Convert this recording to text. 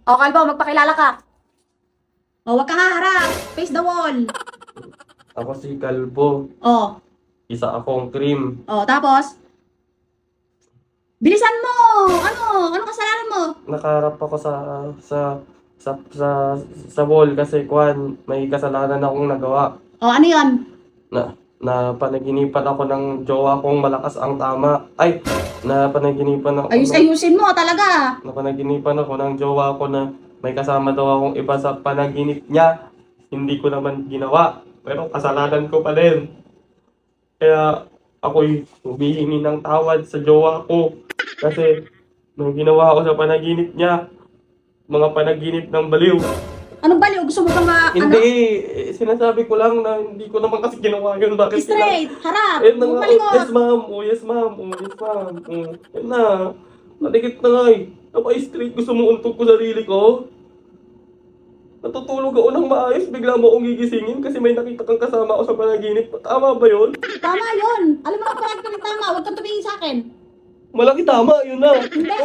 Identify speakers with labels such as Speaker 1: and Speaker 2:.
Speaker 1: O, kalbo, magpakilala ka. O, wag kang haharap. Face the wall.
Speaker 2: Ako si Kalbo.
Speaker 1: O,
Speaker 2: Isa akong cream.
Speaker 1: tapos? Bilisan mo! Ano kasalanan mo?
Speaker 2: Nakaharap ako sa wall kasi may kasalanan akong nagawa.
Speaker 1: O, ano yun?
Speaker 2: Na panaginipan ako ng jowa kong malakas ang tama. Ay, na panaginipan ako
Speaker 1: Ayusin mo talaga.
Speaker 2: na panaginipan ako ng jowa ko na may kasama daw akong iba sa panaginip niya. Hindi ko naman ginawa, pero kasalanan ko pa din. Kaya ako'y humihingi ng tawad sa jowa ko kasi nung ginawa ko sa panaginip niya, mga panaginip ng baliw.
Speaker 1: Anong baliw? Gusto mo bang
Speaker 2: Hindi, sinasabi ko lang na hindi ko naman kasi ginawa yun. Bakit
Speaker 1: straight, harap,
Speaker 2: Eh, na
Speaker 1: huwag
Speaker 2: nga.
Speaker 1: malingot.
Speaker 2: Yes, ma'am. Oh, yes, ma'am. Oh, yes, ma'am. Yan na. Matikit na nga eh. Napa-straight gusto mo untog ko sarili ko? Natutulog ako ng maayos, bigla mo akong gigisingin kasi may nakita kang kasama ko sa panaginip. Tama ba yun?
Speaker 1: Tama yun. Alam mo na palagi kami tama. Huwag kang tumingin sa akin.
Speaker 2: Malaki tama, yun na.
Speaker 1: Hindi.